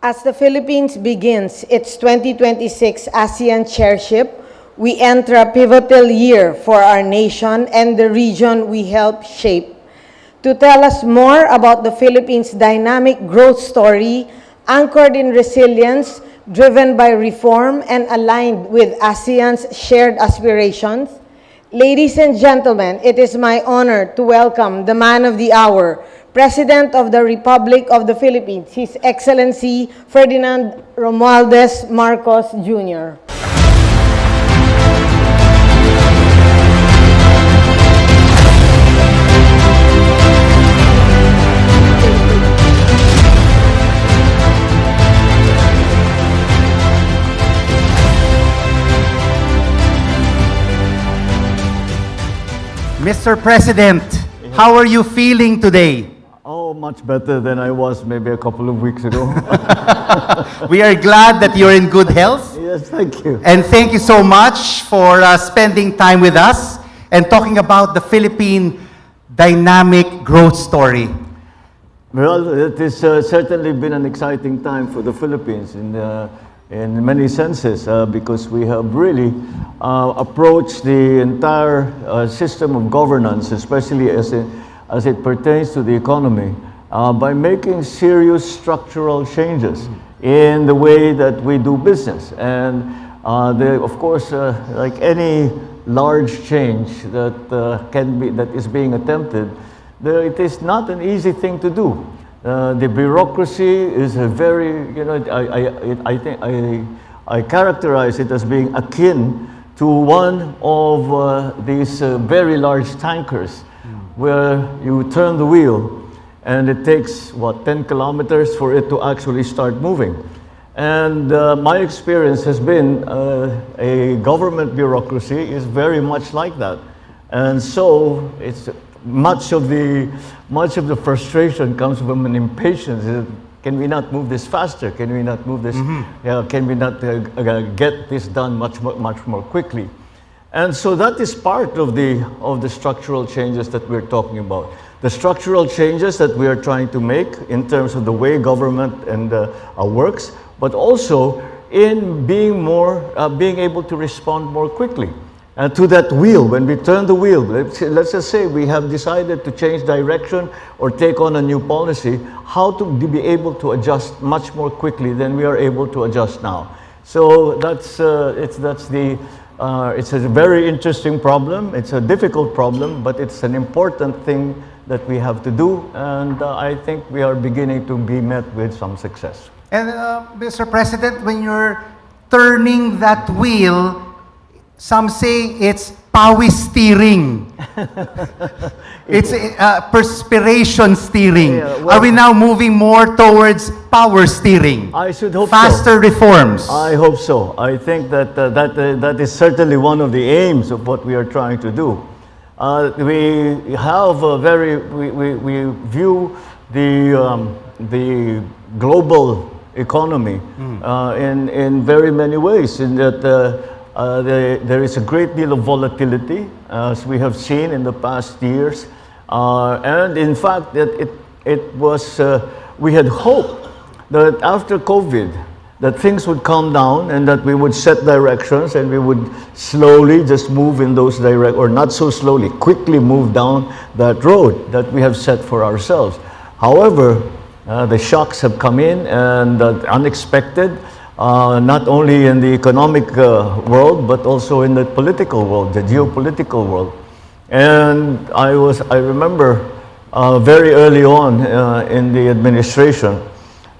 As the Philippines begins its 2026 ASEAN chairship, we enter a pivotal year for our nation and the region we help shape. To tell us more about the Philippines' dynamic growth story, anchored in resilience, driven by reform, and aligned with ASEAN's shared aspirations, ladies and gentlemen, it is my honor to welcome the man of the hour, President of the Republic of the Philippines, His Excellency Ferdinand Romualdez Marcos Jr. Mr. President, how are you feeling today? Oh, much better than I was maybe a couple of weeks ago. We are glad that you're in good health. Yes, thank you. And thank you so much for spending time with us and talking about the Philippine dynamic growth story. Well, it has certainly been an exciting time for the Philippines in many senses because we have really approached the entire system of governance, especially as it pertains to the economy, by making serious structural changes in the way that we do business. And of course, like any large change that is being attempted, it is not an easy thing to do. The bureaucracy is a very, I think I characterize it as being akin to one of these very large tankers where you turn the wheel and it takes, 10 kilometers for it to actually start moving. And my experience has been a government bureaucracy is very much like that. And so it's much of the frustration comes from an impatience. Can we not move this faster? Can we not move this? Can we not get this done much more quickly? And so that is part of the structural changes that we're talking about. The structural changes that we are trying to make in terms of the way government works, but also in being able to respond more quickly. To that wheel, when we turn the wheel, let's just say we have decided to change direction or take on a new policy, how to be able to adjust much more quickly than we are able to adjust now. So it's a very interesting problem. It's a difficult problem, but it's an important thing that we have to do, and I think we are beginning to be met with some success. And Mr. President, when you're turning that wheel, some say it's power steering. It's perspiration steering. Yeah, well, are we now moving more towards power steering? I should hope faster reforms. I hope so. I think that is certainly one of the aims of what we are trying to do. We view the global economy in very many ways. In that. There is a great deal of volatility, as we have seen in the past years, and in fact, that we had hoped that after COVID, that things would calm down and that we would set directions and we would slowly just move in those directions, or not so slowly, quickly move down that road that we have set for ourselves. However, the shocks have come in and unexpected. Not only in the economic world, but also in the political world, the geopolitical world. And I remember very early on in the administration,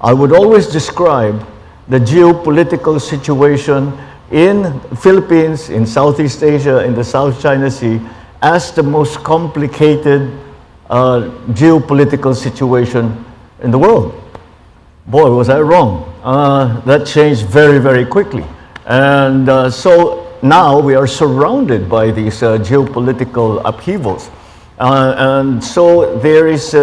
I would always describe the geopolitical situation in Philippines, in Southeast Asia, in the South China Sea, as the most complicated geopolitical situation in the world. Boy, was I wrong. That changed very, very quickly. And so now we are surrounded by these geopolitical upheavals. And so there is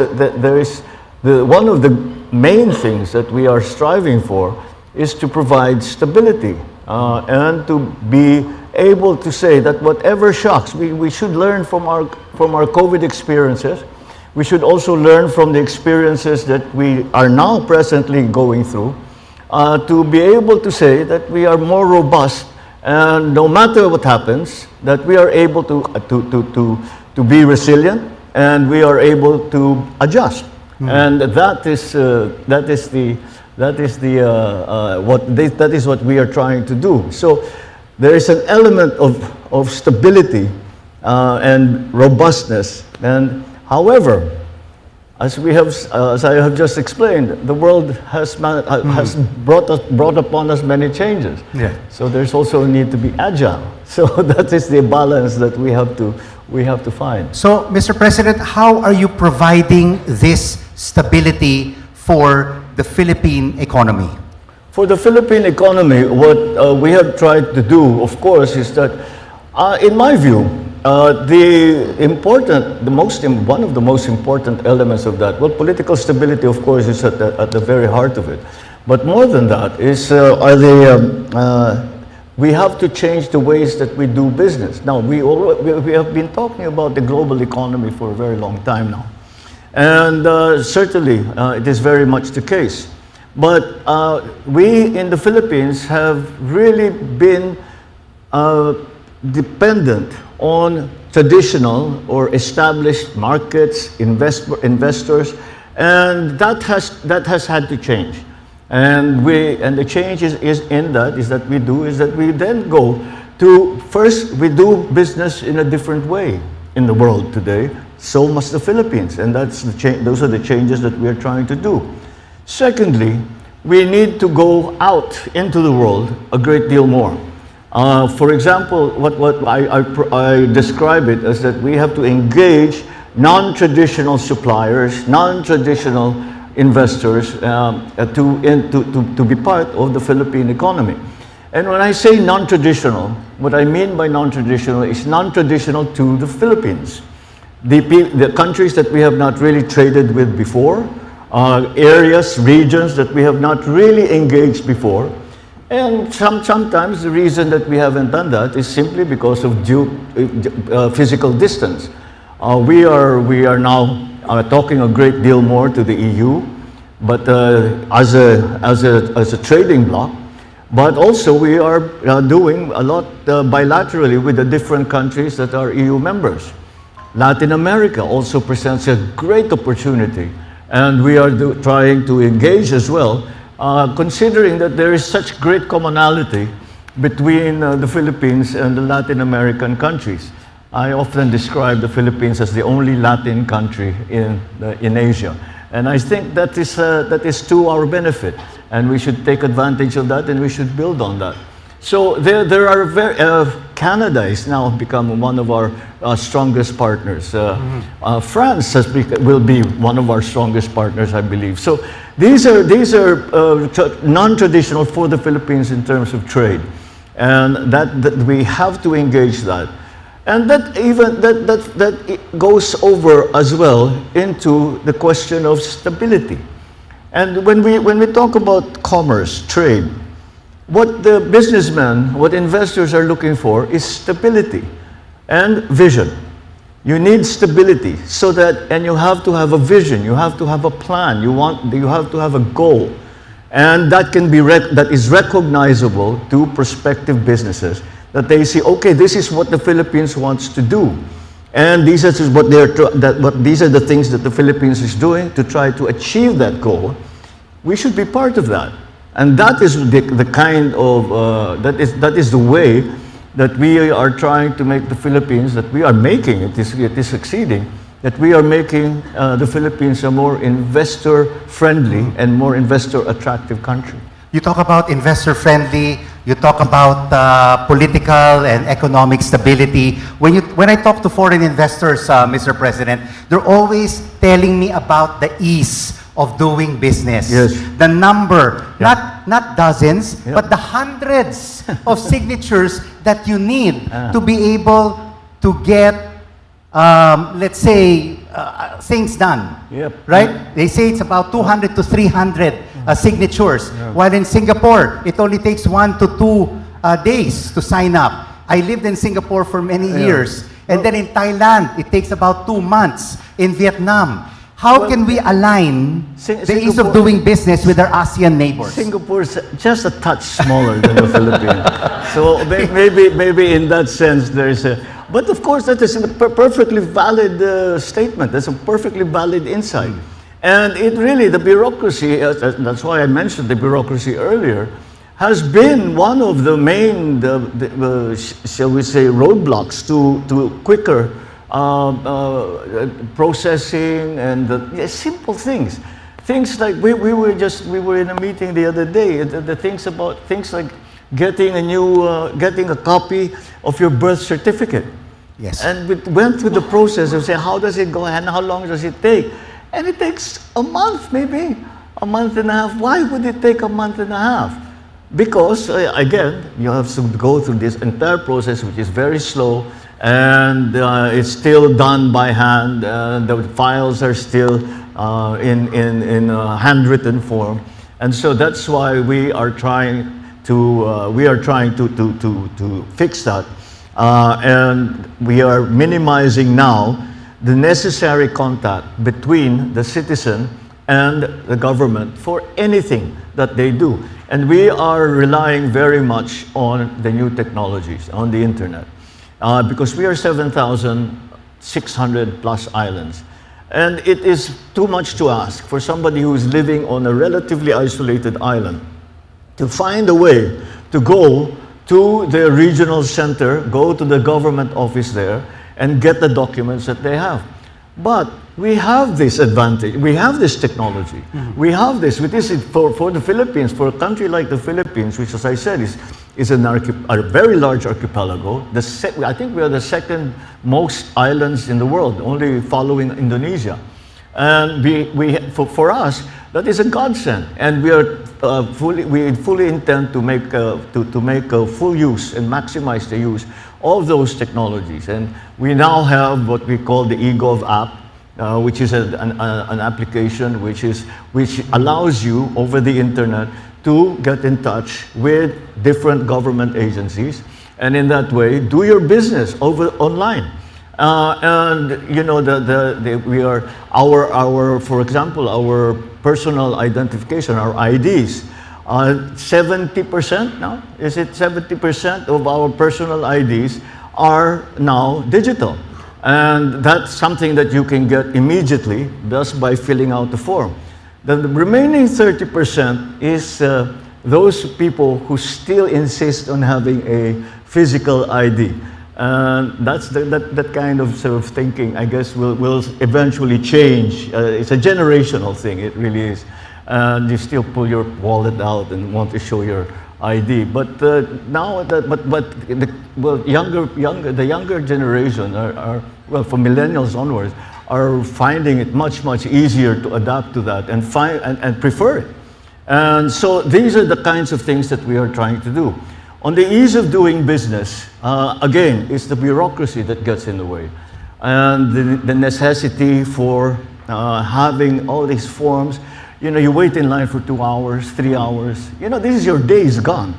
one of the main things that we are striving for is to provide stability and to be able to say that whatever shocks, we should learn from our COVID experiences. We should also learn from the experiences that we are now presently going through. to be able to say that we are more robust, and no matter what happens, that we are able to be resilient, and we are able to adjust. And that is what we are trying to do. So there is an element of stability and robustness. And however, as I have just explained, the world has brought upon us many changes. Yeah. So there's also a need to be agile. So that is the balance that we have to find. So, Mr. President, how are you providing this stability for the Philippine economy? For the Philippine economy, what we have tried to do, of course, is that, in my view, one of the most important elements of that, well, political stability, of course, is at the very heart of it. But more than that is we have to change the ways that we do business. Now, we have been talking about the global economy for a very long time now. And certainly, it is very much the case. But we in the Philippines have really been dependent on traditional or established markets, investors, and that has had to change. And the change is that we then go to, first, we do business in a different way in the world today. So must the Philippines, and those are the changes that we are trying to do. Secondly, we need to go out into the world a great deal more. For example, what I describe it as that we have to engage non-traditional suppliers, non-traditional investors to be part of the Philippine economy. And when I say non-traditional, what I mean by non-traditional is non-traditional to the Philippines. The countries that we have not really traded with before, areas, regions that we have not really engaged before. And sometimes the reason that we haven't done that is simply because of physical distance. We are now talking a great deal more to the EU, but as a trading bloc. But also we are doing a lot bilaterally with the different countries that are EU members. Latin America also presents a great opportunity, and we are trying to engage as well, considering that there is such great commonality between the Philippines and the Latin American countries. I often describe the Philippines as the only Latin country in Asia. And I think that is to our benefit, and we should take advantage of that, and we should build on that. So there are Canada is now become one of our strongest partners. France will be one of our strongest partners, I believe. So these are non-traditional for the Philippines in terms of trade, and that we have to engage that. And that goes over as well into the question of stability. And when we talk about commerce, trade, what the businessmen, what investors are looking for is stability and vision. You need stability so that, and you have to have a vision, you have to have a plan, you have to have a goal. And that can be that is recognizable to prospective businesses, that they see, okay, this is what the Philippines wants to do. And these are the things that the Philippines is doing to try to achieve that goal. We should be part of that. And that is the kind of, that is the way that we are trying to make the Philippines, that we are making, it is succeeding, that we are making the Philippines a more investor-friendly and more investor-attractive country. You talk about investor-friendly, you talk about political and economic stability. When I talk to foreign investors, Mr. President, they're always telling me about the ease of doing business. Yes. The number, Yeah. not dozens, Yeah. but the hundreds of signatures that you need to be able to get, let's say, things done. Yep. Right? They say it's about 200 to 300 signatures. While in Singapore, it only takes 1 to 2 days to sign up. I lived in Singapore for many years. And then in Thailand, it takes about 2 months. In Vietnam. How can we align the ease of doing business with our ASEAN neighbors? Singapore's just a touch smaller than the Philippines. So maybe in that sense there is a... But of course that is a perfectly valid statement. That's a perfectly valid insight. And it really, the bureaucracy, that's why I mentioned the bureaucracy earlier, has been one of the main, shall we say, roadblocks to quicker processing and simple things. Things like we were in a meeting the other day. The things like getting a copy of your birth certificate. Yes. And we went through the process of saying how does it go and how long does it take, and it takes a month, maybe a month and a half. Why would it take a month and a half? Because again, you have to go through this entire process, which is very slow. And it's still done by hand. The files are still in handwritten form, and so that's why we are trying to fix that, and we are minimizing now the necessary contact between the citizen and the government for anything that they do, and we are relying very much on the new technologies, on the internet. Because we are 7,600 plus islands. And it is too much to ask for somebody who is living on a relatively isolated island to find a way to go to the regional center, go to the government office there, and get the documents that they have. But we have this advantage, we have this technology, we have this, for the Philippines, for a country like the Philippines, which as I said is a very large archipelago. I think we are the second most islands in the world, only following Indonesia. And for us, that is a godsend, and we fully intend to make full use and maximize the use of those technologies. And we now have what we call the eGov app, which is an application which allows you over the internet to get in touch with different government agencies, and in that way do your business online. And you know, for example, our personal identification, our IDs, 70% now, is it 70% of our personal IDs are now digital. And that's something that you can get immediately just by filling out the form. The remaining 30% is those people who still insist on having a physical ID. And that's that kind of sort of thinking, I guess, will eventually change. It's a generational thing, it really is. And you still pull your wallet out and want to show your ID. But now, the younger generation are from millennials onwards, are finding it much easier to adapt to that and prefer it. And so these are the kinds of things that we are trying to do. On the ease of doing business, again, it's the bureaucracy that gets in the way. And the necessity for having all these forms. You know, you wait in line for 2 hours, 3 hours. You know, this is your day is gone.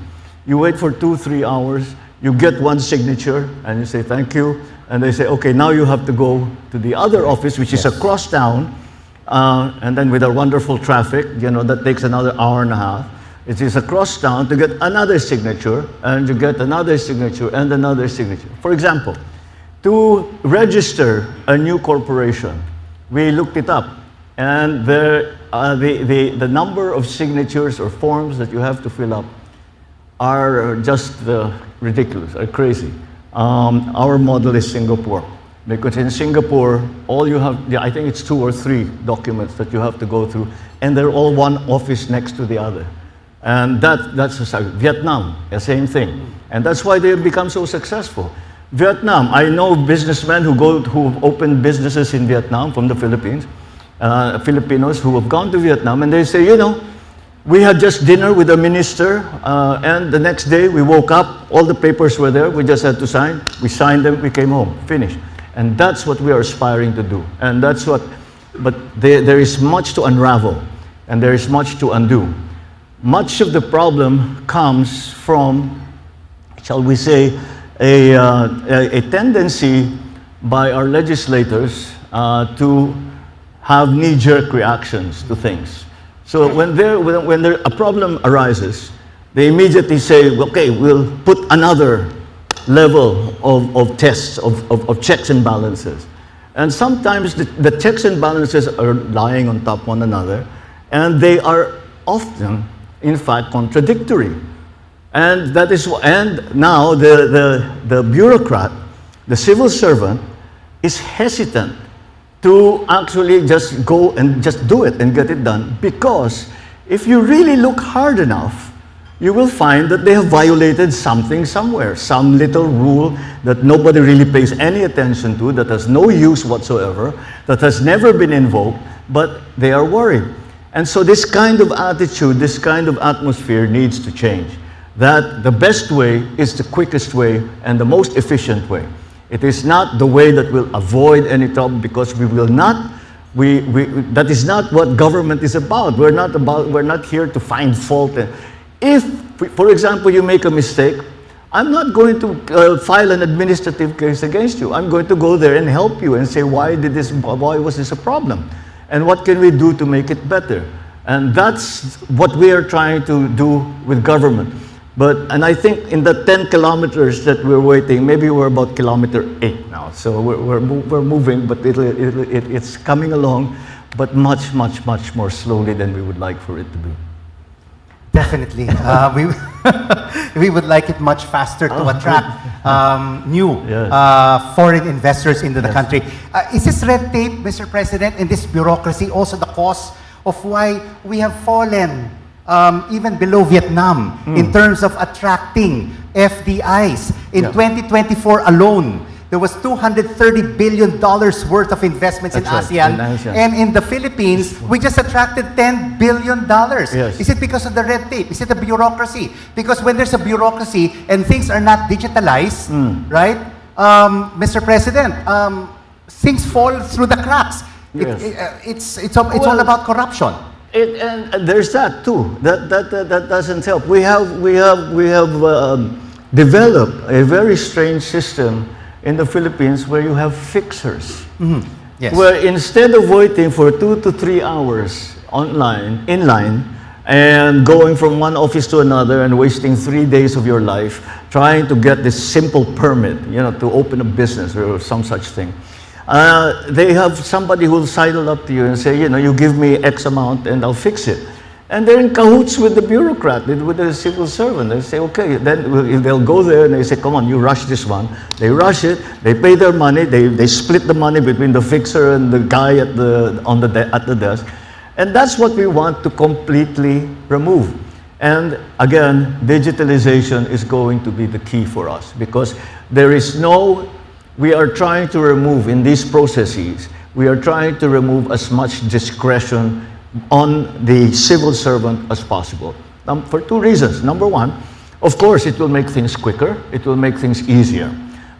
You wait for 2-3 hours, you get one signature, and you say, thank you. And they say, okay, now you have to go to the other office, which is across town. And then with our wonderful traffic, you know, that takes another hour and a half. It is across town to get another signature, and you get another signature and another signature. For example, to register a new corporation, we looked it up, and the number of signatures or forms that you have to fill up are just ridiculous, are crazy. Our model is Singapore, because in Singapore, all you have, I think it's 2 or 3 documents that you have to go through, and they're all one office next to the other. And that's Vietnam, the same thing. And that's why they have become so successful. Vietnam, I know businessmen who opened businesses in Vietnam from the Philippines, Filipinos who have gone to Vietnam, and they say, you know, we had just dinner with the minister, and the next day we woke up, all the papers were there, we just had to sign, we signed them, we came home, finished. And that's what we are aspiring to do. And that's what, but there is much to unravel, and there is much to undo. Much of the problem comes from, shall we say, a tendency by our legislators to have knee-jerk reactions to things. So when a problem arises, they immediately say, okay, we'll put another level of tests, of checks and balances. And sometimes the checks and balances are lying on top of one another, and they are often, in fact, contradictory. And that is, and now the bureaucrat, the civil servant, is hesitant to actually just go and just do it and get it done, because if you really look hard enough, you will find that they have violated something somewhere, some little rule that nobody really pays any attention to, that has no use whatsoever, that has never been invoked, but they are worried. And so this kind of attitude, this kind of atmosphere needs to change. That the best way is the quickest way and the most efficient way. It is not the way that will avoid any trouble, because we will not, that is not what government is about. We're not here to find fault. If, for example, you make a mistake, I'm not going to file an administrative case against you. I'm going to go there and help you and say, why was this a problem? And what can we do to make it better? And that's what we are trying to do with government. And I think in the 10 kilometers that we're waiting, maybe we're about kilometer 8 now. So we're moving, but it's coming along, but much, much, much more slowly than we would like for it to be. Definitely. We would like it much faster to attract new foreign investors into the country. Is this red tape, Mr. President, and this bureaucracy also the cause of why we have fallen even below Vietnam in terms of attracting FDIs? In 2024 alone, there was $230 billion worth of investments in ASEAN. And in the Philippines, we just attracted $10 billion. Yes. Is it because of the red tape? Is it the bureaucracy? Because when there's a bureaucracy and things are not digitalized, right, Mr. President, things fall through the cracks. Yes. It's all about corruption. And there's that too. That doesn't help. We have developed a very strange system in the Philippines where you have fixers. Yes. Where instead of waiting for 2 to 3 hours in line, and going from one office to another and wasting 3 days of your life trying to get this simple permit, to open a business or some such thing. They have somebody who will sidle up to you and say, you give me X amount and I'll fix it. And they're in cahoots with the bureaucrat, with the civil servant. They say, okay, then they'll go there and they say, come on, you rush this one. They rush it, they pay their money, they split the money between the fixer and the guy at the desk. And that's what we want to completely remove. And again, digitalization is going to be the key for us, because we are trying to remove in these processes, we are trying to remove as much discretion on the civil servant as possible. For 2 reasons. Number 1, of course, it will make things quicker. It will make things easier.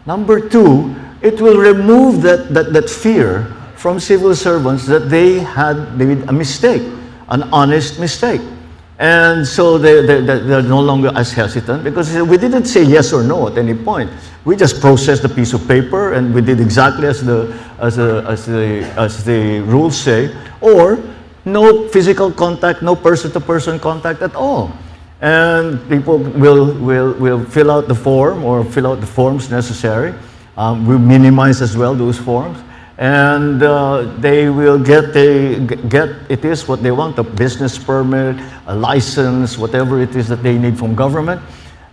Number 2, it will remove that fear from civil servants that they made a mistake, an honest mistake. And so they're no longer as hesitant, because we didn't say yes or no at any point. We just processed the piece of paper and we did exactly as the rules say, or no physical contact, no person-to-person contact at all. And people will fill out the form or fill out the forms necessary. We minimize as well those forms. And they will get it is what they want, a business permit, a license, whatever it is that they need from government.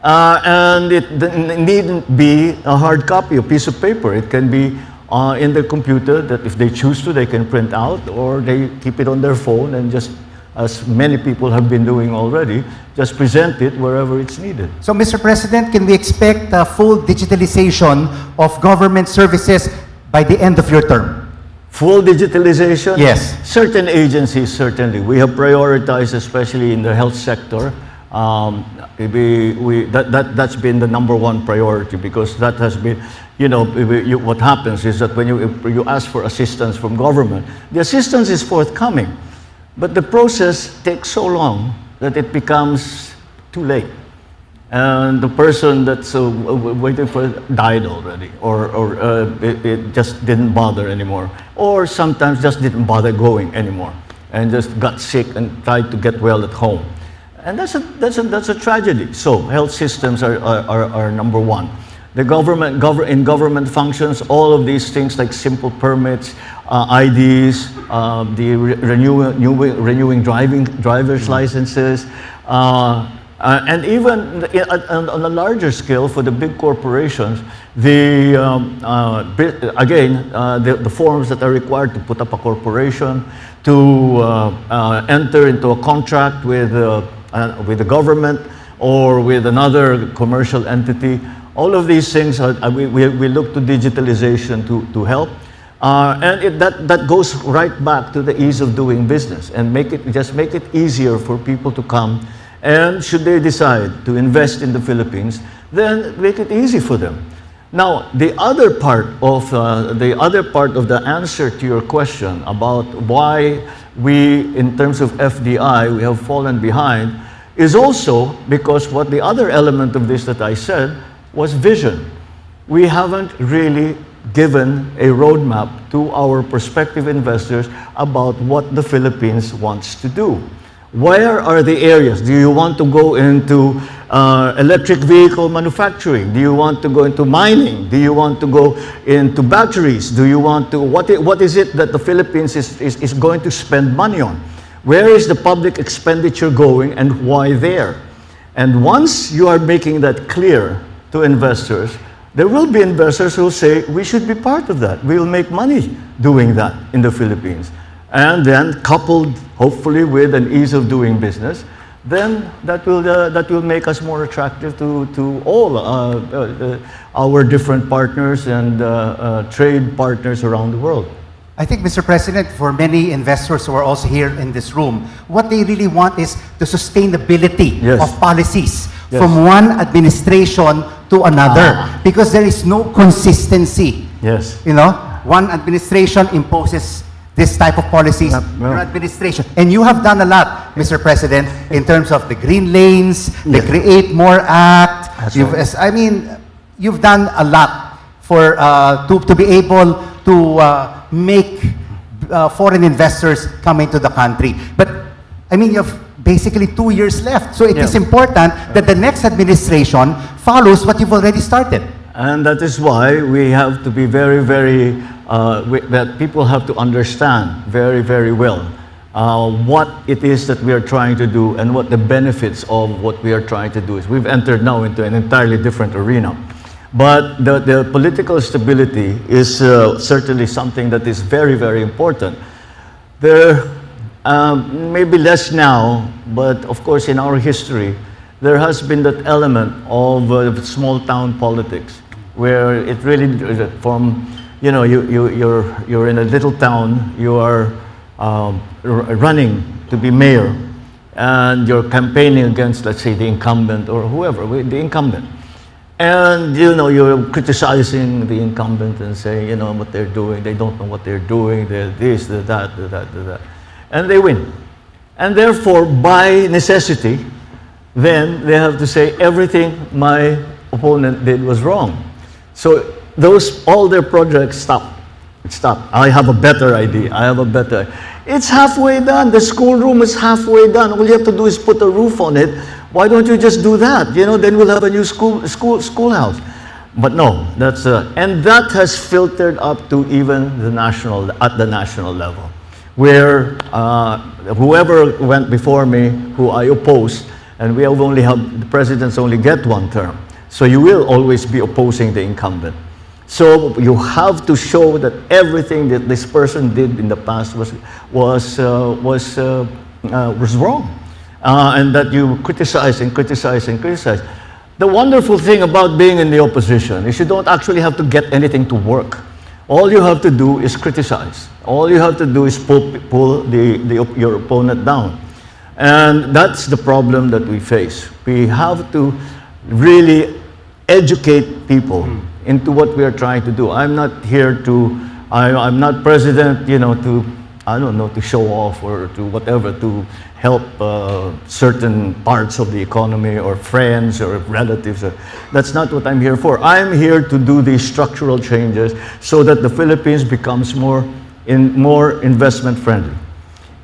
And it needn't be a hard copy, a piece of paper. It can be in the computer that if they choose to, they can print out, or they keep it on their phone and just, as many people have been doing already, just present it wherever it's needed. So, Mr. President, can we expect full digitalization of government services by the end of your term? Full digitalization? Yes. Certain agencies, certainly. We have prioritized, especially in the health sector. That's been the number 1 priority, because that has been, what happens is that when you ask for assistance from government, the assistance is forthcoming, but the process takes so long that it becomes too late. and the person that's waiting for it died already, or it just didn't bother anymore, or sometimes just didn't bother going anymore, and just got sick and tried to get well at home. And that's a tragedy. So health systems are number one. The in government functions, all of these things like simple permits, IDs, the renewing driver's licenses, and even on a larger scale for the big corporations, the forms that are required to put up a corporation, to enter into a contract with the government or with another commercial entity. All of these things, we look to digitalization to help. And that goes right back to the ease of doing business, and make it easier for people to come. And should they decide to invest in the Philippines, then make it easy for them. Now, the other part of the answer to your question about why we, in terms of FDI, we have fallen behind, is also because what the other element of this that I said was vision. We haven't really given a roadmap to our prospective investors about what the Philippines wants to do. Where are the areas? Do you want to go into electric vehicle manufacturing? Do you want to go into mining? Do you want to go into batteries? Do you want to, what is it that the Philippines is going to spend money on? Where is the public expenditure going, and why there? And once you are making that clear to investors, there will be investors who will say, we should be part of that. We will make money doing that in the Philippines. And then coupled, hopefully, with an ease of doing business, then that will make us more attractive to all our different partners and trade partners around the world. I think, Mr. President, for many investors who are also here in this room, what they really want is the sustainability of policies from one administration to another, because there is no consistency. Yes. You know, one administration imposes this type of policies, your administration. And you have done a lot, Mr. President, in terms of the Green Lanes, the Create More Act. You've done a lot for to be able to make foreign investors come into the country. But I mean, you have basically 2 years left. So it is important that the next administration follows what you've already started. And that is why we have to be very, very, that people have to understand very, very well what it is that we are trying to do and what the benefits of what we are trying to do is. We've entered now into an entirely different arena. But the political stability is certainly something that is very, very important. There may be less now, but of course in our history, there has been that element of small town politics, where it really, from, you know, you're in a little town, you are running to be mayor, and you're campaigning against, let's say, the incumbent or whoever, the incumbent. And, you know, you're criticizing the incumbent and saying, you know, what they're doing, they don't know what they're doing, they're this, they're that, they're that, they're that. And they win. And therefore, by necessity, then they have to say everything my opponent did was wrong. So all their projects stop. I have a better idea. I have a better. It's halfway done. The schoolroom is halfway done. All you have to do is put a roof on it. Why don't you just do that? You know, then we'll have a new schoolhouse. But no, and that has filtered up to even at the national level, where whoever went before me, who I opposed, and the presidents only get one term. So you will always be opposing the incumbent. So you have to show that everything that this person did in the past was wrong, and that you criticize and criticize and criticize. The wonderful thing about being in the opposition is you don't actually have to get anything to work. All you have to do is criticize. All you have to do is pull your opponent down. And that's the problem that we face. We have to really educate people into what we are trying to do. I'm not here I'm not president, you know, I don't know, to show off or to whatever, to help certain parts of the economy or friends or relatives. That's not what I'm here for. I'm here to do these structural changes so that the Philippines becomes more investment friendly.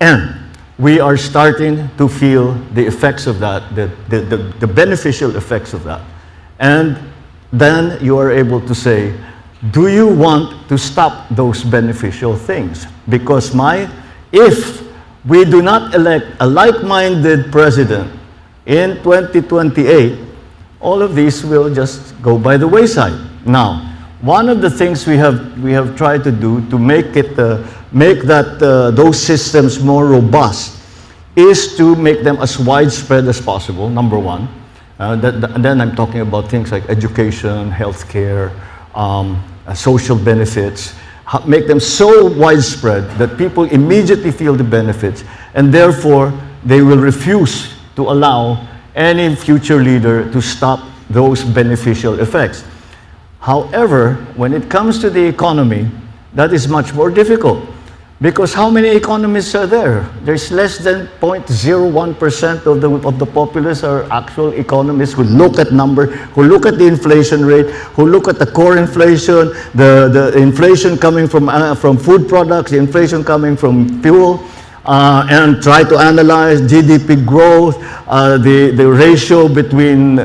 And we are starting to feel the effects of that, the beneficial effects of that. And then you are able to say, do you want to stop those beneficial things? Because if we do not elect a like-minded president in 2028, all of these will just go by the wayside. Now, one of the things we have tried to do to make those systems more robust is to make them as widespread as possible, number one. Then I'm talking about things like education, healthcare, social benefits, make them so widespread that people immediately feel the benefits, and therefore they will refuse to allow any future leader to stop those beneficial effects. However, when it comes to the economy, that is much more difficult. Because how many economists are there? There's less than 0.01% of the populace are actual economists who look at numbers, who look at the inflation rate, who look at the core inflation, the inflation coming from food products, the inflation coming from fuel, and try to analyze GDP growth, the ratio between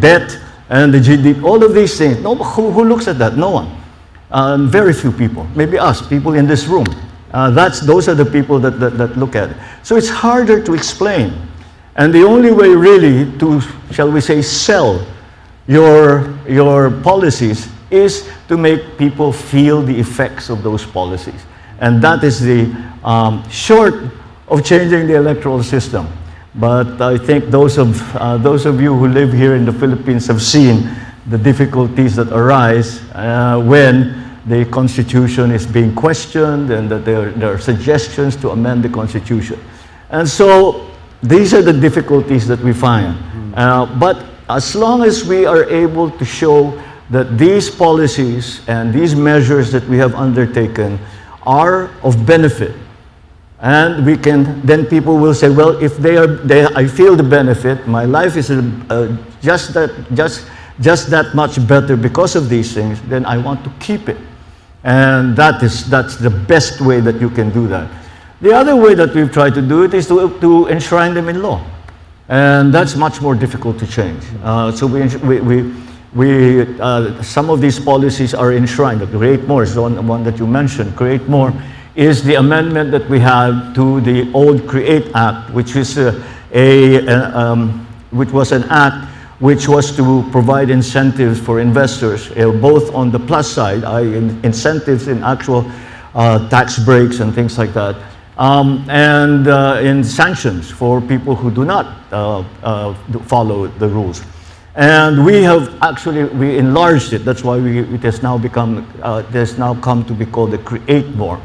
debt and the GDP, all of these things. No, who looks at that? No one. Very few people, maybe us, people in this room. Those are the people that look at it. So it's harder to explain. And the only way really to, shall we say, sell your policies is to make people feel the effects of those policies. And that is the short of changing the electoral system. But I think those of you who live here in the Philippines have seen the difficulties that arise when the Constitution is being questioned and that there are suggestions to amend the Constitution. And so these are the difficulties that we find. But as long as we are able to show that these policies and these measures that we have undertaken are of benefit, and we can, then people will say, well, if I feel the benefit, my life is just that much better because of these things, then I want to keep it. And that's the best way that you can do that. The other way that we've tried to do it is to enshrine them in law. And that's much more difficult to change. So some of these policies are enshrined. Create More is the one that you mentioned. Create More is the amendment that we have to the old Create Act, which is which was an act which was to provide incentives for investors, both on the plus side, incentives in actual tax breaks and things like that, and in sanctions for people who do not follow the rules. And we enlarged it. That's why it has now come to be called the Create More,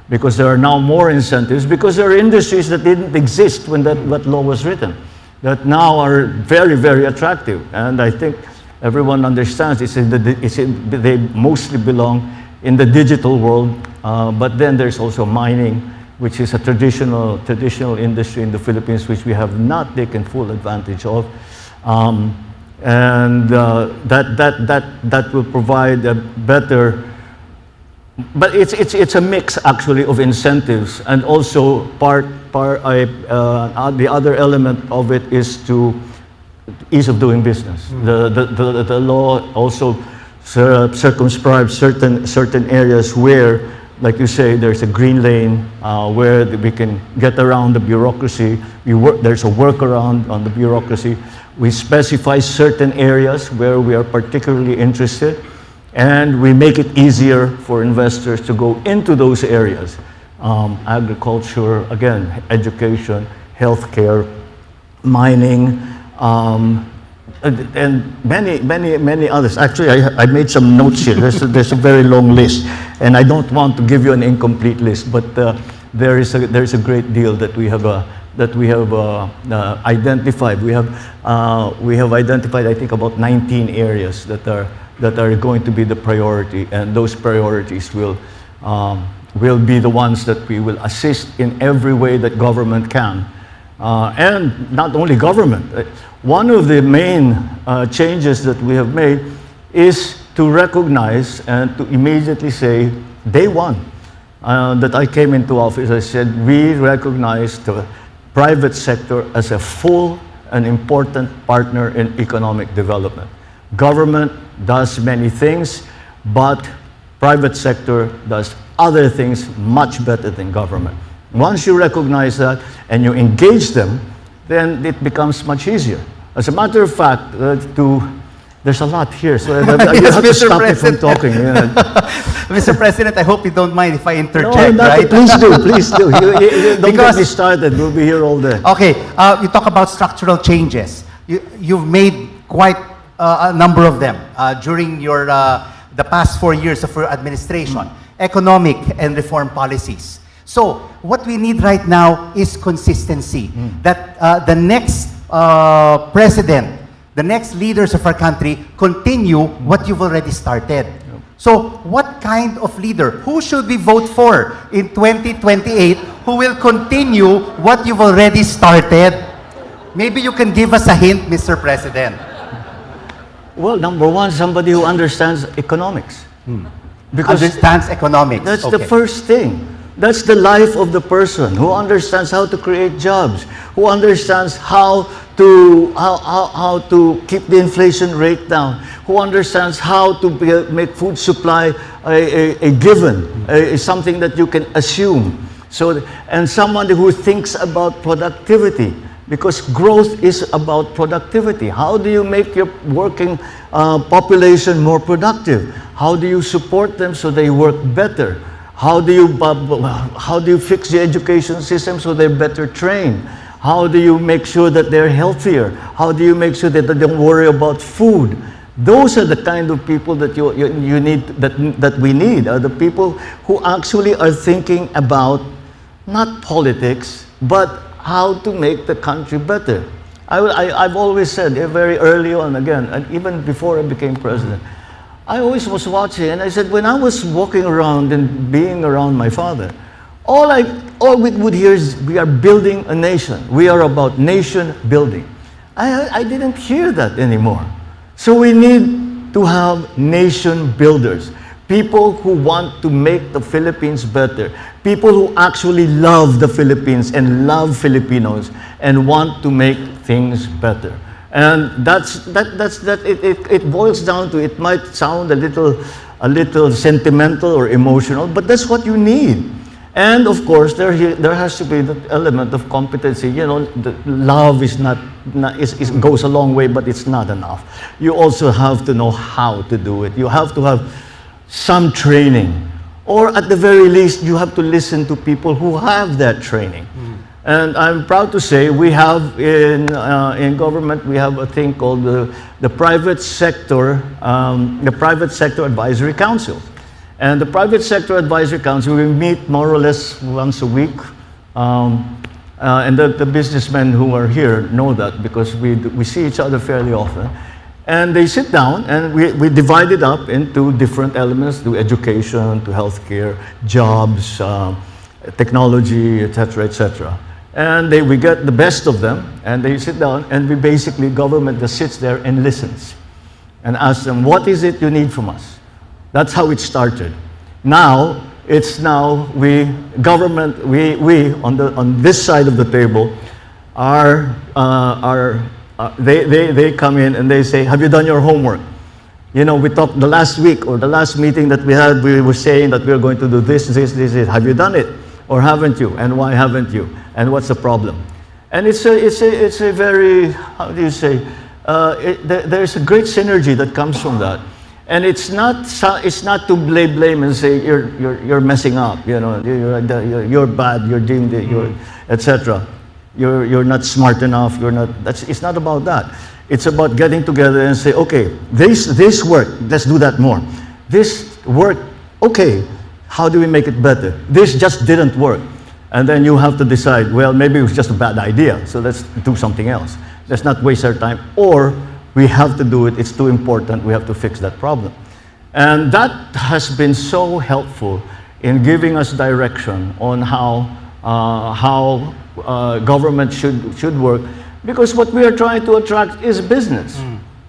because there are now more incentives, because there are industries that didn't exist when that law was written, that now are very, very attractive. And I think everyone understands they mostly belong in the digital world, but then there's also mining, which is a traditional industry in the Philippines, which we have not taken full advantage of. And that will provide a better, but it's a mix actually of incentives, and also the other element of it is to ease of doing business. The law also circumscribes certain areas where, like you say, there's a green lane where we can get around the bureaucracy. There's a workaround on the bureaucracy. We specify certain areas where we are particularly interested, and we make it easier for investors to go into those areas. Agriculture, again, education, healthcare, mining, and many others. Actually, I made some notes here. There's a very long list, and I don't want to give you an incomplete list, but there is a great deal that we have identified. We have identified, I think, about 19 areas that are going to be the priority, and those priorities will will be the ones that we will assist in every way that government can. And not only government. One of the main changes that we have made is to recognize and to immediately say, day one that I came into office, I said, we recognize the private sector as a full and important partner in economic development. Government does many things, but private sector does other things much better than government. Once you recognize that and you engage them, then it becomes much easier. As a matter of fact, there's a lot here, so I Yes, have to Mr. stop you from President. talking. Mr. President, I hope you don't mind if I interject, No, not, right? please do, please do. You don't Because- get me started, we'll be here all day. Okay, you talk about structural changes. You've made quite a number of them during your the past 4 years of your administration. Economic and reform policies. So what we need right now is consistency. That the next president, the next leaders of our country continue what you've already started. So what kind of leader, who should we vote for in 2028 who will continue what you've already started? Maybe you can give us a hint, Mr. President. Well, number one, somebody who understands economics. Because Understands economics. that's Okay. the first thing. That's the life of the person who understands how to create jobs, who understands how to keep the inflation rate down, who understands how to make food supply a given, something that you can assume. So, and someone who thinks about productivity, because growth is about productivity. How do you make your working population more productive? How do you support them so they work better? How do you fix the education system so they're better trained? How do you make sure that they're healthier? How do you make sure that they don't worry about food? Those are the kind of people that you need, that we need, are the people who actually are thinking about not politics, but how to make the country better. I've always said, very early on, again, and even before I became president, I always was watching, and I said, when I was walking around and being around my father, all we would hear is, we are building a nation. We are about nation building. I didn't hear that anymore. So we need to have nation builders. People who want to make the Philippines better. People who actually love the Philippines and love Filipinos and want to make things better. And it boils down to, it might sound a little sentimental or emotional, but that's what you need. And of course, there has to be the element of competency. You know, the love is goes a long way, but it's not enough. You also have to know how to do it. You have to have some training, or at the very least, you have to listen to people who have that training. And I'm proud to say we have in government, we have a thing called the Private Sector Advisory Council. And the Private Sector Advisory Council, we meet more or less once a week. And the businessmen who are here know that, because we see each other fairly often. And they sit down, and we divide it up into different elements, to education, to healthcare, jobs, technology, etc., etc. And we get the best of them, and they sit down, and we basically, government just sits there and listens and asks them, what is it you need from us? That's how it started. Now, government, we on this side of the table they come in and they say, have you done your homework? You know, we talked the last week or the last meeting that we had, we were saying that we are going to do this. Have you done it? Or haven't you? And why haven't you? And what's the problem? And it's a very, how do you say, there's a great synergy that comes from that. And it's not to blame and say you're messing up, you know, you're bad, you're deemed, you're etc. You're not smart enough. It's not about that. It's about getting together and say, okay, this worked. Let's do that more. This worked. Okay, how do we make it better? This just didn't work. And then you have to decide, well, maybe it was just a bad idea, so let's do something else. Let's not waste our time. Or we have to do it, it's too important, we have to fix that problem. And that has been so helpful in giving us direction on how government should work, because what we are trying to attract is business.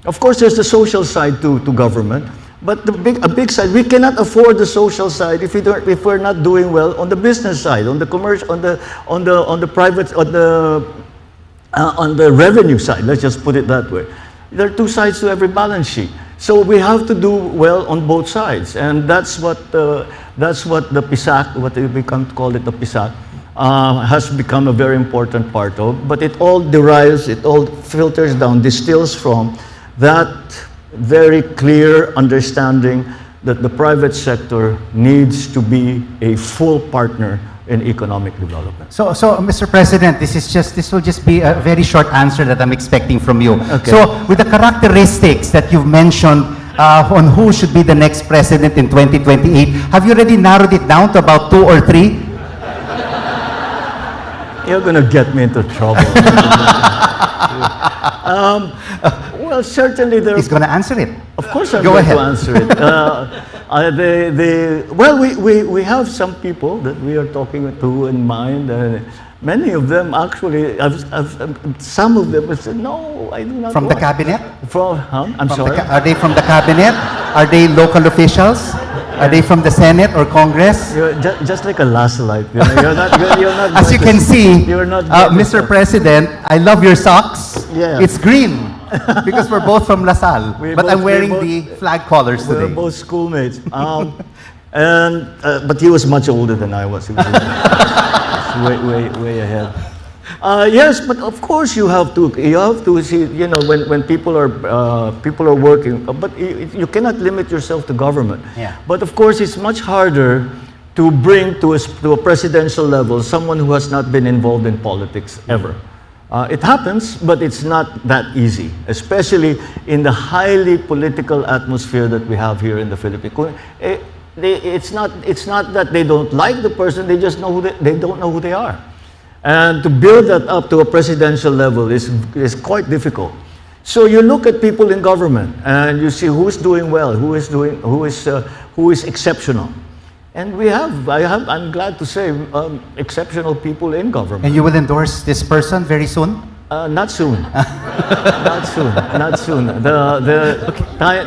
Of course, there's the social side to government, but a big side, we cannot afford the social side if we're not doing well on the business side, on the commercial, on the private, on the revenue side. Let's just put it that way. There are two sides to every balance sheet, so we have to do well on both sides, and that's what the PISAC, what we can call it the PISAC, has become a very important part of. But it all derives, it all filters down, distills from that very clear understanding that the private sector needs to be a full partner in economic development. So, Mr. President, this will just be a very short answer that I'm expecting from you. Okay. So, with the characteristics that you've mentioned on who should be the next president in 2028, have you already narrowed it down to about 2 or 3? You're going to get me into trouble. Well, certainly there. He's going to answer it. Of course, I'm Go going ahead. to answer it. Well, we have some people that we are talking to in mind. Many of them actually, some of them have said, no, I do not From the want." cabinet? I'm sorry. Are they from the cabinet? Are they local officials? Are they from the Senate or Congress? You're just like a Lasalite. You're not As you can see, you're not Mr. President, I love your socks. Yeah. It's green because we're both from LaSalle. But I'm wearing the flag colors We're today. both schoolmates. But he was much older than I was. He was way ahead. Yes, but of course you have to see, when people are working, but you cannot limit yourself to government. Yeah. But of course it's much harder to bring to a presidential level someone who has not been involved in politics ever. It happens, but it's not that easy, especially in the highly political atmosphere that we have here in the Philippines. It's not that they don't like the person; they just know they don't know who they are. And to build that up to a presidential level is quite difficult. So you look at people in government and you see who's doing well, who is exceptional. And I'm glad to say, exceptional people in government. And you will endorse this person very soon? Not soon. Not soon. The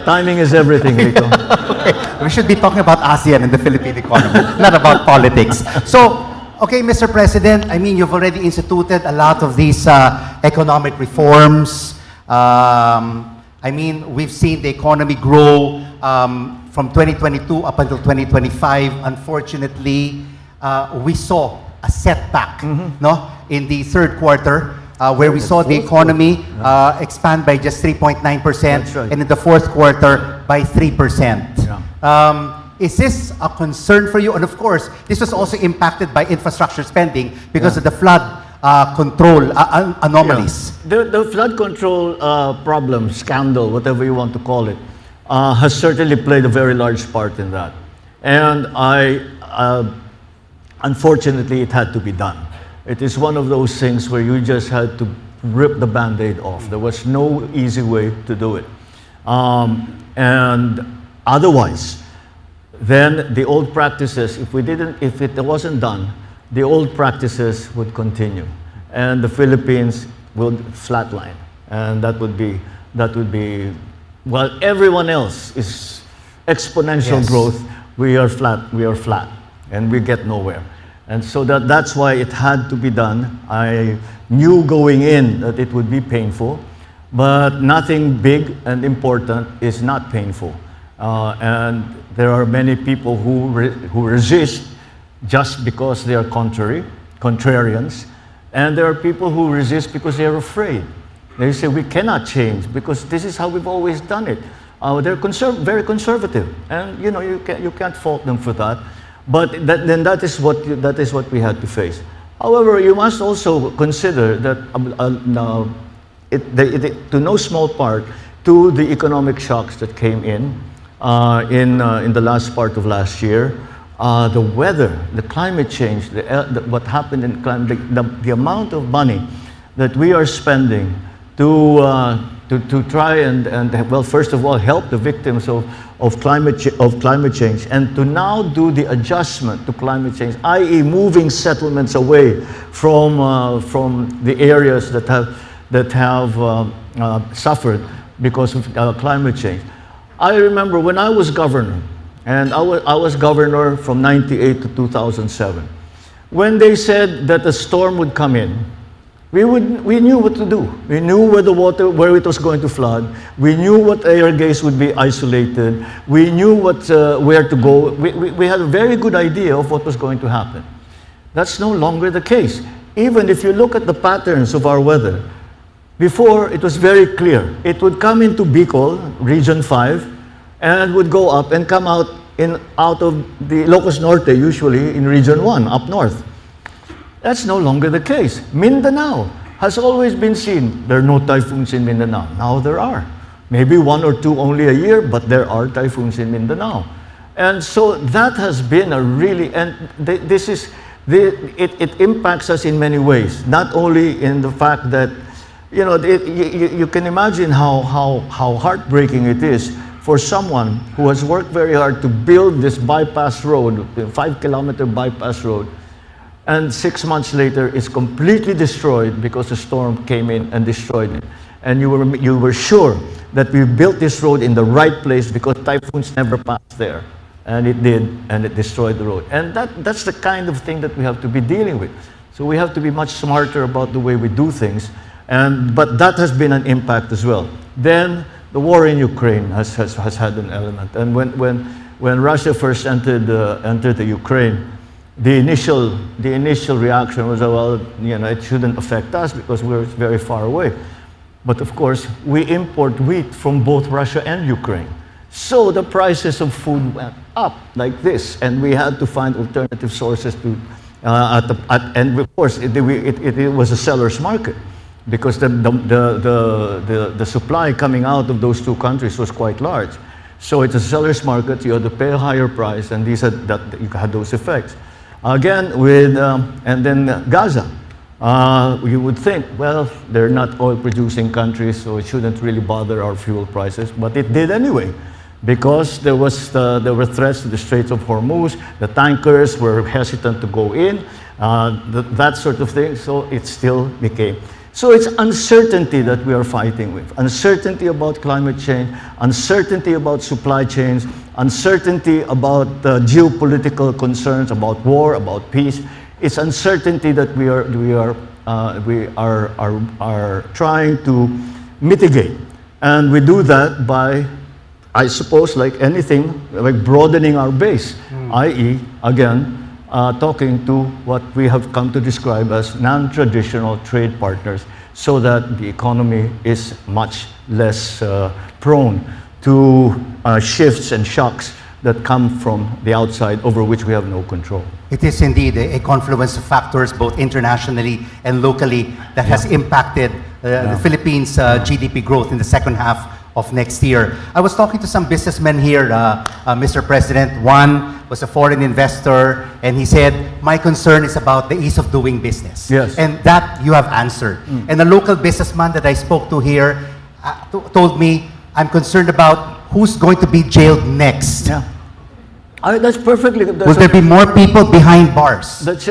timing is everything, Rico. Okay. We should be talking about ASEAN and the Philippine economy, not about politics. So, okay, Mr. President, I mean, you've already instituted a lot of these economic reforms. I mean, we've seen the economy grow from 2022 up until 2025. Unfortunately, we saw a setback no, in the third quarter where we saw the economy expand by just 3.9%, right. and in the fourth quarter by 3%. Yeah. Is this a concern for you? And of course, this was also impacted by infrastructure spending because of the flood control anomalies. Yeah. The flood control problem, scandal, whatever you want to call it, has certainly played a very large part in that. And unfortunately, it had to be done. It is one of those things where you just had to rip the Band-Aid off. There was no easy way to do it. And otherwise, then the old practices, if it wasn't done, the old practices would continue, and the Philippines would flatline, and that would be, while everyone else is exponential Yes. growth, we are flat, and we get nowhere. And so that's why it had to be done. I knew going in that it would be painful, but nothing big and important is not painful. And there are many people who resist just because they are contrarians, and there are people who resist because they are afraid. They say, we cannot change because this is how we've always done it. They're very conservative, and you can't fault them for that. But that is what we had to face. However, you must also consider that to no small part, to the economic shocks that came in the last part of last year, the weather, the climate change, what happened in climate, the amount of money that we are spending to to try and well, first of all, help the victims of climate change, and to now do the adjustment to climate change, i.e., moving settlements away from the areas that have suffered because of climate change. I remember when I was governor, and I was governor from '98 to 2007. When they said that a storm would come in, we knew what to do. We knew where it was going to flood. We knew what air gaze would be isolated. We knew where to go. We had a very good idea of what was going to happen. That's no longer the case. Even if you look at the patterns of our weather, before it was very clear. It would come into Bicol, Region 5, and would go up and come out of the Ilocos Norte, usually in Region 1, up north. That's no longer the case. Mindanao has always been seen. There are no typhoons in Mindanao. Now there are. Maybe 1 or 2 only a year, but there are typhoons in Mindanao. And so that has been a really, and it impacts us in many ways. Not only in the fact that, you can imagine how heartbreaking it is for someone who has worked very hard to build this bypass road, the 5-kilometer bypass road, and 6 months later it's completely destroyed because the storm came in and destroyed it. And you were sure that we built this road in the right place because typhoons never pass there. And it did, and it destroyed the road. And that's the kind of thing that we have to be dealing with. So we have to be much smarter about the way we do things. But that has been an impact as well. Then the war in Ukraine has had an element. And when Russia first entered the Ukraine, the initial reaction was, well, it shouldn't affect us because we're very far away. But of course, we import wheat from both Russia and Ukraine. So the prices of food went up like this, and we had to find alternative sources to, and of course, it was a seller's market because the supply coming out of those two countries was quite large. So it's a seller's market. You had to pay a higher price, and you had those effects. Again, and then Gaza. You would think, well, they're not oil-producing countries, so it shouldn't really bother our fuel prices, but it did anyway, because there were threats to the Straits of Hormuz, the tankers were hesitant to go in, that sort of thing, so it still became. So it's uncertainty that we are fighting with. Uncertainty about climate change, uncertainty about supply chains, uncertainty about geopolitical concerns, about war, about peace. It's uncertainty that we are trying to mitigate. And we do that by, I suppose, like anything, like broadening our base, i.e., again, talking to what we have come to describe as non-traditional trade partners, so that the economy is much less prone to shifts and shocks that come from the outside over which we have no control. It is indeed a confluence of factors, both internationally and locally, that has impacted the Philippines' GDP growth in the second half of next year. I was talking to some businessmen here, Mr. President. One was a foreign investor, and he said, my concern is about the ease of doing business. Yes. And that you have answered. And a local businessman that I spoke to here told me, I'm concerned about who's going to be jailed next. Yeah. That's perfectly. Will there be more people behind bars? That's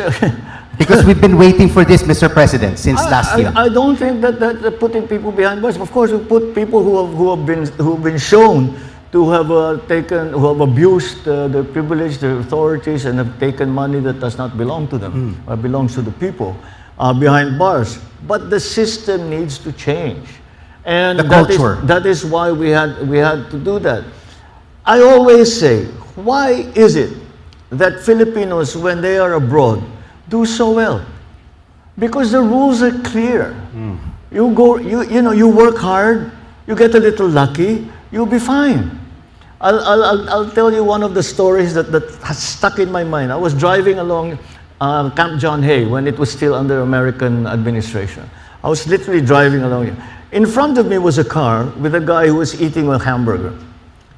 Because we've been waiting for this, Mr. President, since last year. I don't think that putting people behind bars. Of course, we put people who have been shown to have who have abused their privilege, their authorities, and have taken money that does not belong to them, or belongs to the people, behind bars. But the system needs to change, and the culture. That is why we had to do that. I always say, why is it that Filipinos, when they are abroad, do so well? Because the rules are clear. You go, you work hard, you get a little lucky, you'll be fine. I'll tell you one of the stories that has stuck in my mind. I was driving along Camp John Hay when it was still under American administration. I was literally driving along. In front of me was a car with a guy who was eating a hamburger.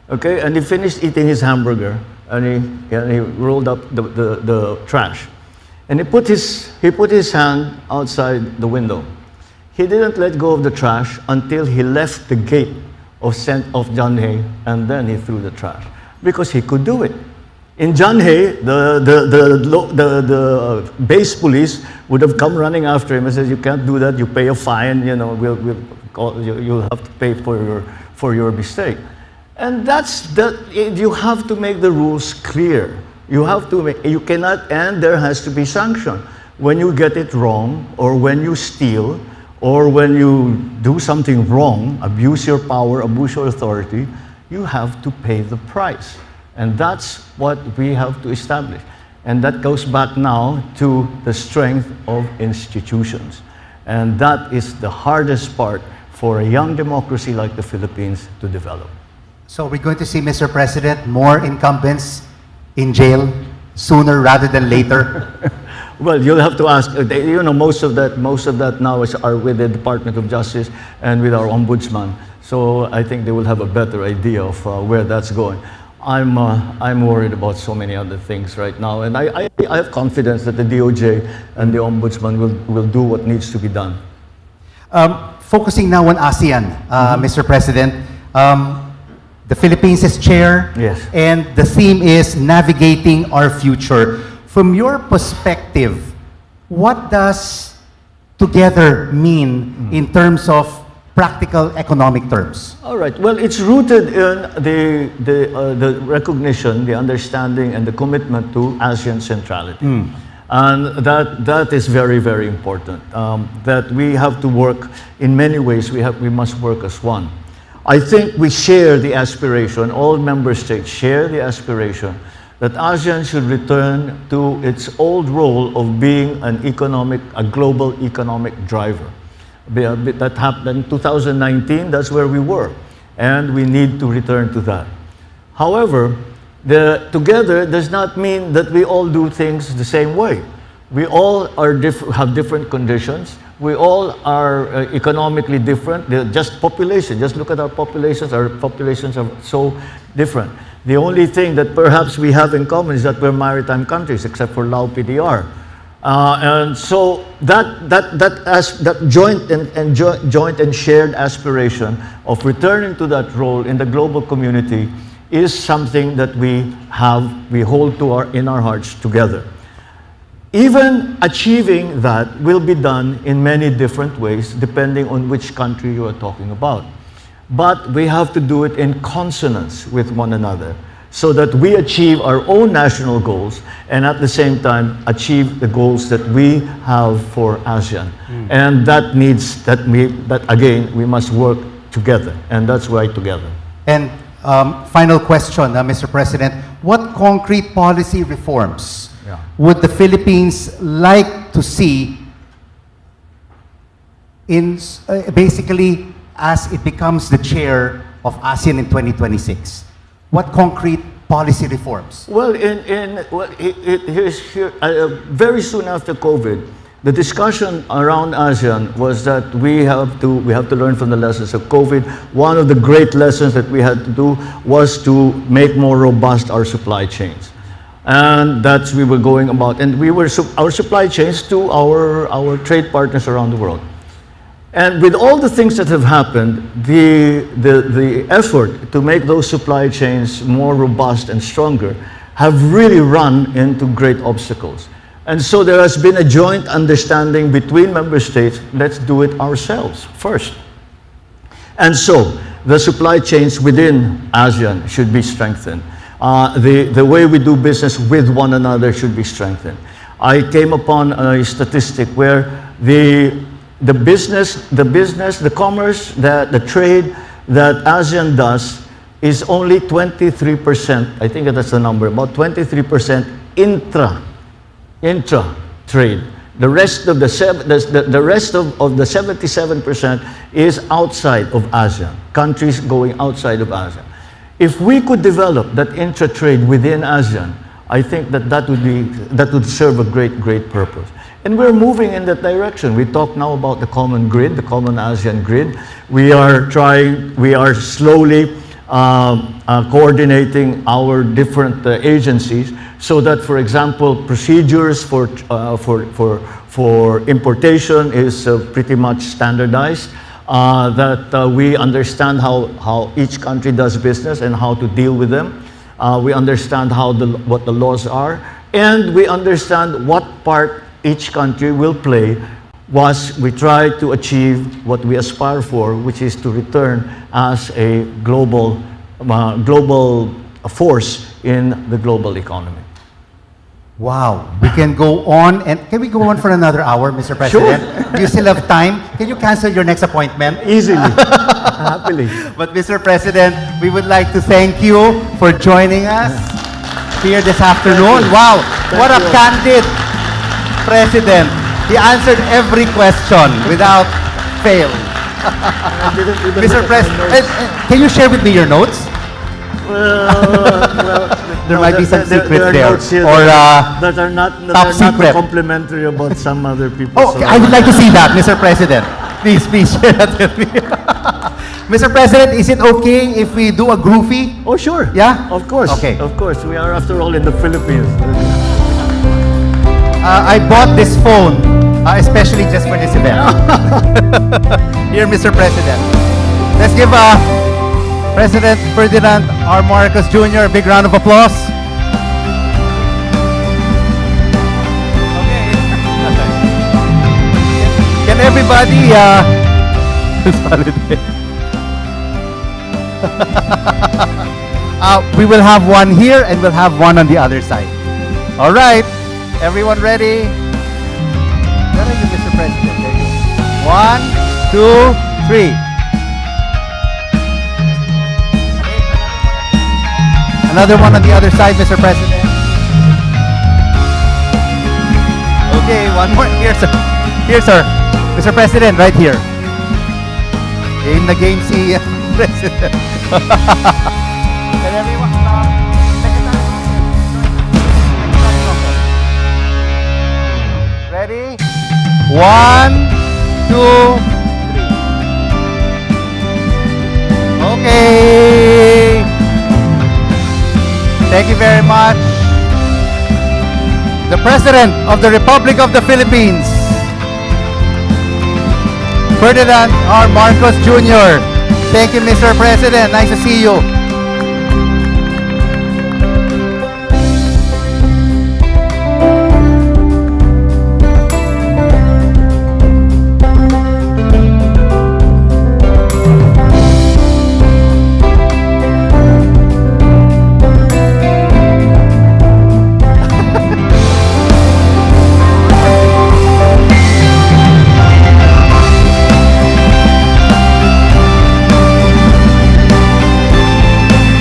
Okay, and he finished eating his hamburger, and he rolled up the trash, and he put his hand outside the window. he didn't let go of the trash until he left the gate of Janhe, and then he threw the trash, because he could do it. In Janhe, the base police would have come running after him and said, "You can't do that. You pay a fine. You know, you'll have to pay for your mistake." And you have to make the rules clear. You cannot, and there has to be sanction when you get it wrong, or when you steal, or when you do something wrong, abuse your power, abuse your authority. You have to pay the price. And that's what we have to establish. And that goes back now to the strength of institutions. And that is the hardest part for a young democracy like the Philippines to develop. So we're going to see, Mr. President, more incumbents in jail sooner rather than later. Well, you'll have to ask. You know, most of that now are with the Department of Justice and with our ombudsman. So I think they will have a better idea of where that's going. I'm worried about so many other things right now, and I have confidence that the DOJ and the ombudsman will do what needs to be done. Focusing now on ASEAN, Mr. President. The Philippines is chair, Yes. and the theme is navigating our future. From your perspective, what does together mean in terms of practical economic terms? All right. Well, it's rooted in the recognition, the understanding, and the commitment to ASEAN centrality. And that is very, very important. That we have to work in many ways. We must work as one. I think we share the aspiration, all member states share the aspiration that ASEAN should return to its old role of being a global economic driver. That happened in 2019, that's where we were, and we need to return to that. However, together does not mean that we all do things the same way. We all have different conditions. We all are economically different. Just population, just look at our populations are so different. The only thing that perhaps we have in common is that we're maritime countries, except for Lao PDR. And so that joint and shared aspiration of returning to that role in the global community is something that we hold in our hearts together. Even achieving that will be done in many different ways, depending on which country you are talking about. But we have to do it in consonance with one another, so that we achieve our own national goals and at the same time achieve the goals that we have for ASEAN. And that means that again, we must work together, and that's why together. And final question, Mr. President, what concrete policy reforms would the Philippines like to see basically as it becomes the chair of ASEAN in 2026? What concrete policy reforms? Well, very soon after COVID, the discussion around ASEAN was that we have to learn from the lessons of COVID. One of the great lessons that we had to do was to make more robust our supply chains. And that's we were going about. And our supply chains to our trade partners around the world. And with all the things that have happened, the effort to make those supply chains more robust and stronger have really run into great obstacles. And so there has been a joint understanding between member states, let's do it ourselves first. And so the supply chains within ASEAN should be strengthened. The way we do business with one another should be strengthened. I came upon a statistic where the commerce, the trade that ASEAN does is only 23%, I think that's the number, about 23% intra-trade. The rest of the 77% is outside of ASEAN, countries going outside of ASEAN. If we could develop that intra-trade within ASEAN, I think that would serve a great purpose. And we're moving in that direction. We talk now about the common grid, the common ASEAN grid. We are slowly coordinating our different agencies so that, for example, procedures for for importation is pretty much standardized, that we understand how each country does business and how to deal with them. We understand what the laws are, and we understand what part each country will play once we try to achieve what we aspire for, which is to return as a global force in the global economy. Wow, we can go on, and can we go on for another hour, Mr. President? Do you still have time? Can you cancel your next appointment? Easily, happily. But Mr. President, we would like to thank you for joining us here this afternoon. Wow, what a candid President. He answered every question without fail. Mr. President, can you share with me your notes? There might be some secrets there, or that are not top secret. complimentary about some other people. Oh, I would like to see that, Mr. President. Please share that with me. Mr. President, is it okay if we do a groovy? Oh, sure. Yeah? Of course. Okay. Of course. We are, after all, in the Philippines. I bought this phone especially just for this event. Here, Mr. President. Let's give President Ferdinand R. Marcos Jr. a big round of applause. Okay. Can everybody consolidate? We will have one here and we'll have one on the other side. All right. Everyone ready? Where are you, Mr. President? There you go. 1, 2, 3. Another one on the other side, Mr. President. Okay, one more. Here, sir. Here, sir. Mr. President, right here. Game na game si President. Can everyone ready? 1, 2, 3. Okay. Thank you very much. The President of the Republic of the Philippines, Ferdinand R. Marcos Jr. Thank you, Mr. President. Nice to see you.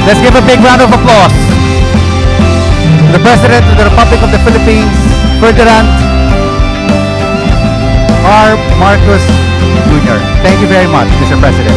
Let's give a big round of applause to the President of the Republic of the Philippines, Ferdinand R. Marcos Jr. Thank you very much, Mr. President.